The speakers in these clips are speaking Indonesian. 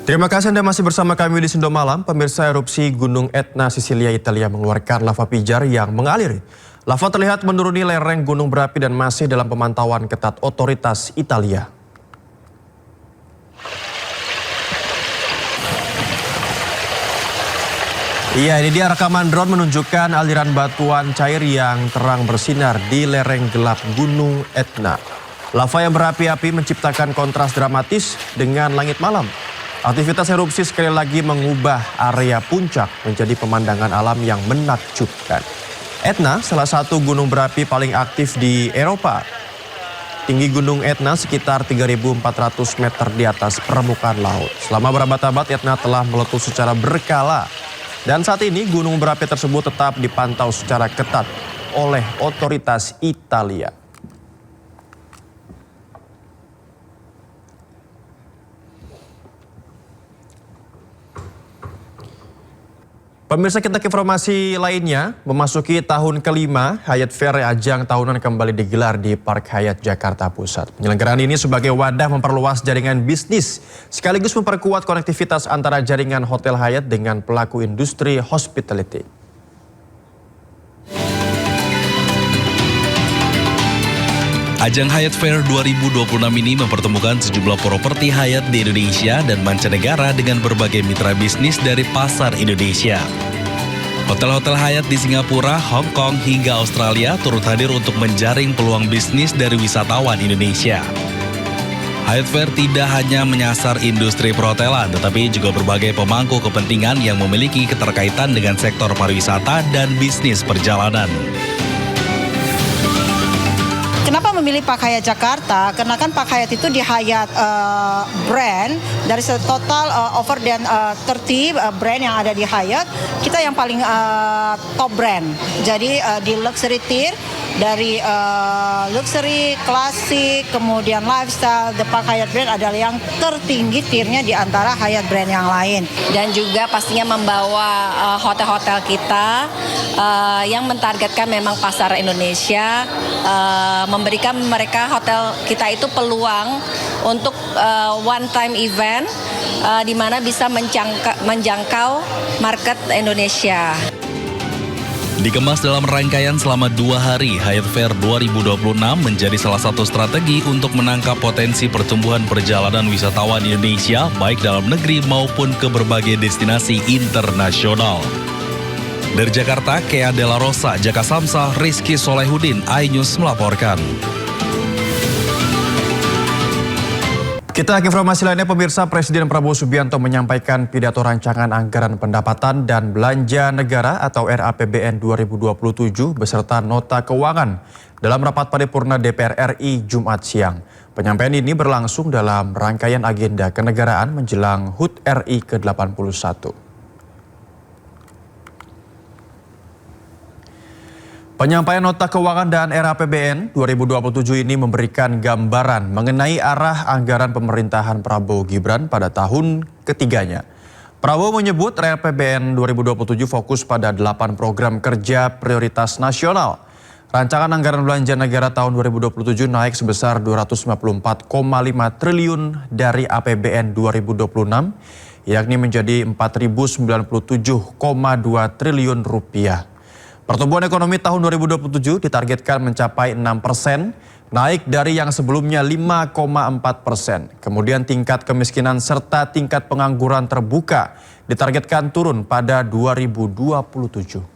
Terima kasih Anda masih bersama kami di Sendo Malam. Pemirsa, erupsi Gunung Etna Sisilia Italia mengeluarkan lava pijar yang mengalir. Lava terlihat menuruni lereng gunung berapi dan masih dalam pemantauan ketat otoritas Italia. Iya, ini dia rekaman drone menunjukkan aliran batuan cair yang terang bersinar di lereng gelap Gunung Etna. Lava yang berapi-api menciptakan kontras dramatis dengan langit malam. Aktivitas erupsi sekali lagi mengubah area puncak menjadi pemandangan alam yang menakjubkan. Etna salah satu gunung berapi paling aktif di Eropa. Tinggi gunung Etna sekitar 3.400 meter di atas permukaan laut. Selama berabad-abad Etna telah meletus secara berkala. Dan saat ini gunung berapi tersebut tetap dipantau secara ketat oleh otoritas Italia. Pemirsa, kita ke informasi lainnya. Memasuki tahun kelima, Hyatt Fair ajang tahunan kembali digelar di Park Hyatt Jakarta Pusat. Penyelenggaraan ini sebagai wadah memperluas jaringan bisnis, sekaligus memperkuat konektivitas antara jaringan Hotel Hyatt dengan pelaku industri hospitality. Ajang Hyatt Fair 2026 ini mempertemukan sejumlah properti Hyatt di Indonesia dan mancanegara dengan berbagai mitra bisnis dari pasar Indonesia. Hotel-hotel Hyatt di Singapura, Hong Kong, hingga Australia turut hadir untuk menjaring peluang bisnis dari wisatawan Indonesia. Hyatt Fair tidak hanya menyasar industri perhotelan, tetapi juga berbagai pemangku kepentingan yang memiliki keterkaitan dengan sektor pariwisata dan bisnis perjalanan. Kenapa memilih Park Hyatt Jakarta? Karena kan Park Hyatt itu di Hyatt brand, dari total over than 30 brand yang ada di Hyatt, kita yang paling top brand. Jadi di luxury tier, dari luxury, klasik, kemudian lifestyle, the Park Hyatt brand adalah yang tertinggi tiernya di antara Hyatt brand yang lain. Dan juga pastinya membawa hotel-hotel kita yang mentargetkan memang pasar Indonesia, memberikan mereka hotel kita itu peluang untuk one time event di mana bisa menjangkau market Indonesia. Dikemas dalam rangkaian selama 2 hari, Hyatt Fair 2026 menjadi salah satu strategi untuk menangkap potensi pertumbuhan perjalanan wisatawan Indonesia baik dalam negeri maupun ke berbagai destinasi internasional. Dari Jakarta, Kea Della Rosa, Jaka Samsa, Rizky Solehudin, iNews melaporkan. Kita ke informasi lainnya, pemirsa. Presiden Prabowo Subianto menyampaikan pidato rancangan anggaran pendapatan dan belanja negara atau RAPBN 2027 beserta nota keuangan dalam rapat paripurna DPR RI Jumat siang. Penyampaian ini berlangsung dalam rangkaian agenda kenegaraan menjelang HUT RI ke-81. Penyampaian nota keuangan dan RAPBN 2027 ini memberikan gambaran mengenai arah anggaran pemerintahan Prabowo Gibran pada tahun ketiganya. Prabowo menyebut RAPBN 2027 fokus pada 8 program kerja prioritas nasional. Rancangan anggaran belanja negara tahun 2027 naik sebesar 254,5 triliun dari APBN 2026, yakni menjadi 4.097,2 triliun rupiah. Pertumbuhan ekonomi tahun 2027 ditargetkan mencapai 6%, naik dari yang sebelumnya 5,4%. Kemudian tingkat kemiskinan serta tingkat pengangguran terbuka ditargetkan turun pada 2027.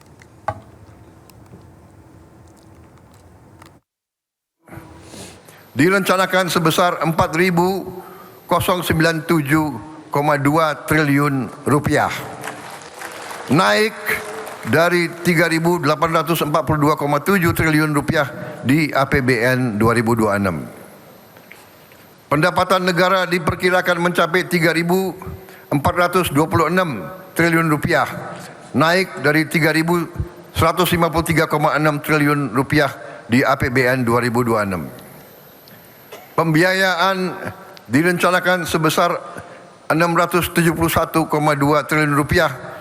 Direncanakan sebesar 4.097,2 triliun rupiah. Naik dari 3.842,7 triliun rupiah di APBN 2026. Pendapatan negara diperkirakan mencapai 3.426 triliun rupiah, naik dari 3.153,6 triliun rupiah di APBN 2026. Pembiayaan direncanakan sebesar 671,2 triliun rupiah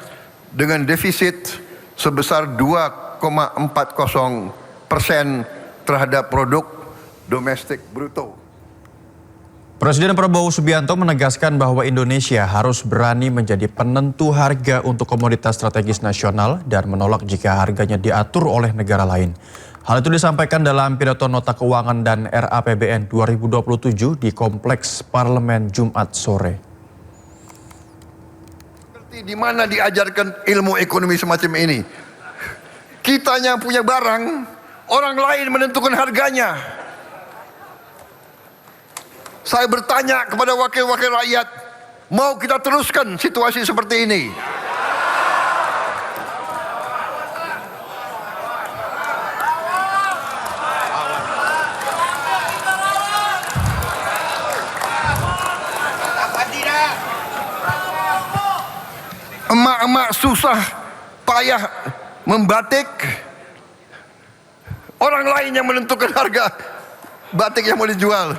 dengan defisit sebesar 2,40% terhadap produk domestik bruto. Presiden Prabowo Subianto menegaskan bahwa Indonesia harus berani menjadi penentu harga untuk komoditas strategis nasional dan menolak jika harganya diatur oleh negara lain. Hal itu disampaikan dalam pidato Nota Keuangan dan RAPBN 2027 di Kompleks Parlemen Jumat sore. Di mana diajarkan ilmu ekonomi semacam ini? Kita yang punya barang, orang lain menentukan harganya. Saya bertanya kepada wakil-wakil rakyat, mau kita teruskan situasi seperti ini? Emak-emak susah payah membatik, orang lain yang menentukan harga batik yang mau dijual.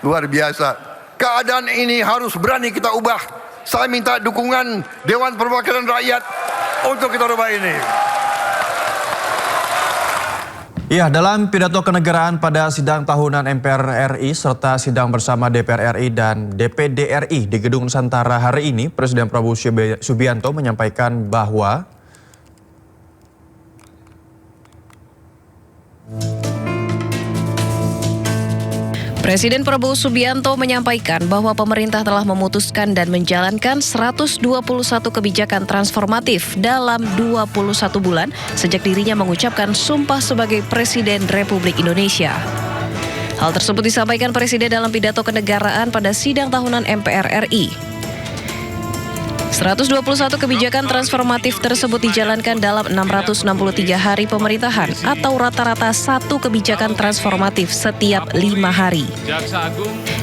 Luar biasa. Keadaan ini harus berani kita ubah. Saya minta dukungan Dewan Perwakilan Rakyat untuk kita ubah ini. Ya, dalam pidato kenegaraan pada sidang tahunan MPR RI serta sidang bersama DPR RI dan DPD RI di Gedung Nusantara hari ini, Presiden Prabowo Subianto menyampaikan bahwa Presiden Prabowo Subianto menyampaikan bahwa pemerintah telah memutuskan dan menjalankan 121 kebijakan transformatif dalam 21 bulan sejak dirinya mengucapkan sumpah sebagai Presiden Republik Indonesia. Hal tersebut disampaikan Presiden dalam pidato kenegaraan pada sidang tahunan MPR RI. 121 kebijakan transformatif tersebut dijalankan dalam 663 hari pemerintahan atau rata-rata satu kebijakan transformatif setiap 5 hari.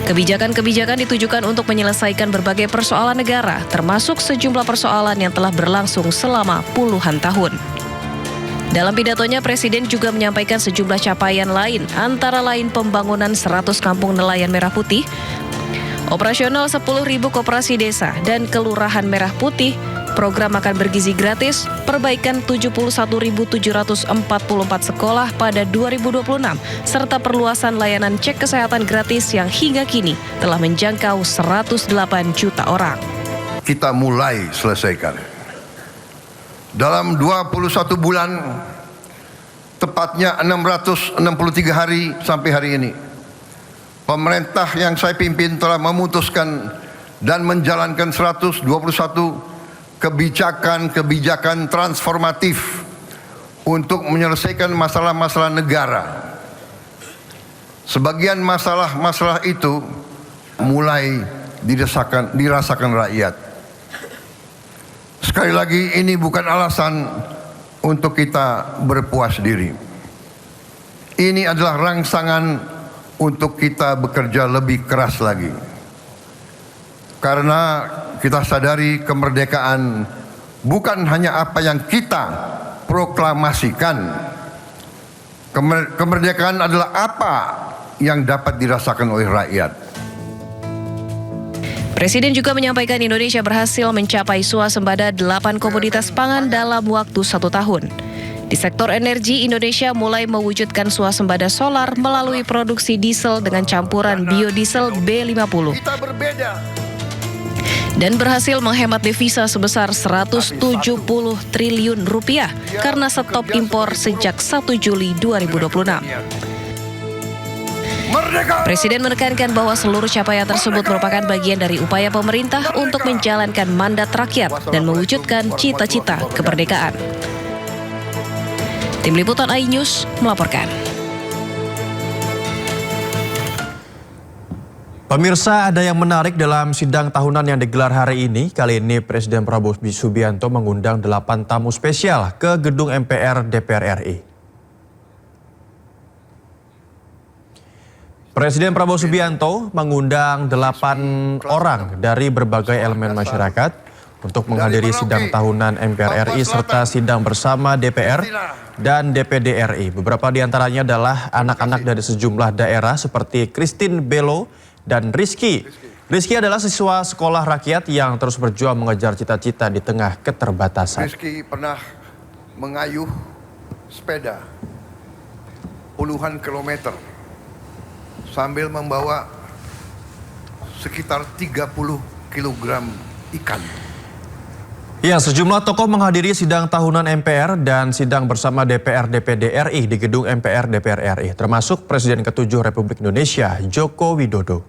Kebijakan-kebijakan ditujukan untuk menyelesaikan berbagai persoalan negara, termasuk sejumlah persoalan yang telah berlangsung selama puluhan tahun. Dalam pidatonya, Presiden juga menyampaikan sejumlah capaian lain, antara lain pembangunan 100 kampung nelayan merah putih, operasional 10.000 koperasi desa dan kelurahan merah putih, program makan bergizi gratis, perbaikan 71.744 sekolah pada 2026, serta perluasan layanan cek kesehatan gratis yang hingga kini telah menjangkau 108 juta orang. Kita mulai selesaikan. Dalam 21 bulan, tepatnya 663 hari sampai hari ini, pemerintah yang saya pimpin telah memutuskan dan menjalankan 121 kebijakan transformatif untuk menyelesaikan masalah-masalah negara. Sebagian masalah-masalah itu mulai dirasakan rakyat. Sekali lagi, ini bukan alasan untuk kita berpuas diri. Ini adalah rangsangan untuk kita bekerja lebih keras lagi. Karena kita sadari kemerdekaan bukan hanya apa yang kita proklamasikan. Kemerdekaan adalah apa yang dapat dirasakan oleh rakyat. Presiden juga menyampaikan Indonesia berhasil mencapai swasembada 8 komoditas pangan dalam waktu 1 tahun. Di sektor energi, Indonesia mulai mewujudkan swasembada solar melalui produksi diesel dengan campuran biodiesel B50. Kita berbeda. Dan berhasil menghemat devisa sebesar 170 triliun rupiah karena stop impor sejak 1 Juli 2026. Presiden menekankan bahwa seluruh capaian tersebut merupakan bagian dari upaya pemerintah untuk menjalankan mandat rakyat dan mewujudkan cita-cita kemerdekaan. Tim Liputan iNews melaporkan. Pemirsa, ada yang menarik dalam sidang tahunan yang digelar hari ini. Kali ini Presiden Prabowo Subianto mengundang 8 tamu spesial ke gedung MPR DPR RI. Presiden Prabowo Subianto mengundang 8 orang dari berbagai elemen masyarakat untuk menghadiri sidang tahunan MPR RI serta sidang bersama DPR dan DPD RI. Beberapa di antaranya adalah anak-anak dari sejumlah daerah seperti Christine Belo dan Rizky. Rizky adalah siswa sekolah rakyat yang terus berjuang mengejar cita-cita di tengah keterbatasan. Rizky pernah mengayuh sepeda puluhan kilometer sambil membawa sekitar 30 kilogram ikan. Ya, sejumlah tokoh menghadiri sidang tahunan MPR dan sidang bersama DPR DPD RI di gedung MPR DPR RI, termasuk Presiden ke-7 Republik Indonesia, Joko Widodo.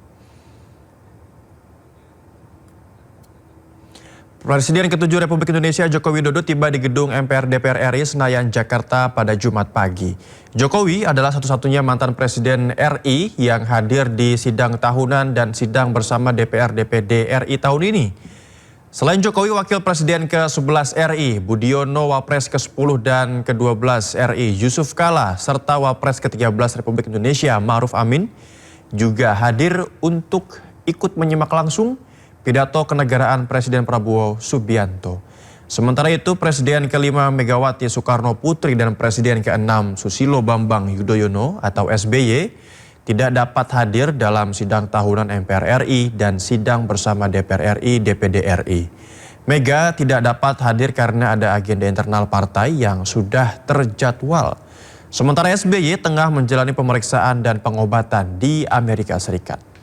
Presiden ke-7 Republik Indonesia Joko Widodo tiba di gedung MPR DPR RI Senayan, Jakarta pada Jumat pagi. Jokowi adalah satu-satunya mantan Presiden RI yang hadir di sidang tahunan dan sidang bersama DPR DPD RI tahun ini. Selain Jokowi, Wakil Presiden ke-11 RI, Budiono, Wapres ke-10 dan ke-12 RI, Yusuf Kala, serta Wapres ke-13 Republik Indonesia, Ma'ruf Amin, juga hadir untuk ikut menyimak langsung pidato kenegaraan Presiden Prabowo Subianto. Sementara itu, Presiden ke-5 Megawati Soekarno Putri dan Presiden ke-6 Susilo Bambang Yudhoyono atau SBY tidak dapat hadir dalam sidang tahunan MPR RI dan sidang bersama DPR RI, DPD RI. Mega tidak dapat hadir karena ada agenda internal partai yang sudah terjadwal. Sementara SBY tengah menjalani pemeriksaan dan pengobatan di Amerika Serikat.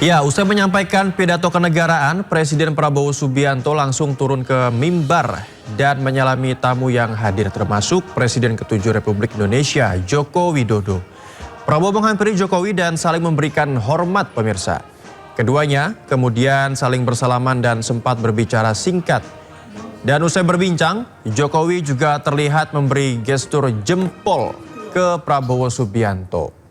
Ya, usai menyampaikan pidato kenegaraan, Presiden Prabowo Subianto langsung turun ke mimbar dan menyalami tamu yang hadir termasuk Presiden ke-7 Republik Indonesia, Joko Widodo. Prabowo menghampiri Jokowi dan saling memberikan hormat pemirsa. Keduanya kemudian saling bersalaman dan sempat berbicara singkat. Dan usai berbincang, Jokowi juga terlihat memberi gestur jempol ke Prabowo Subianto.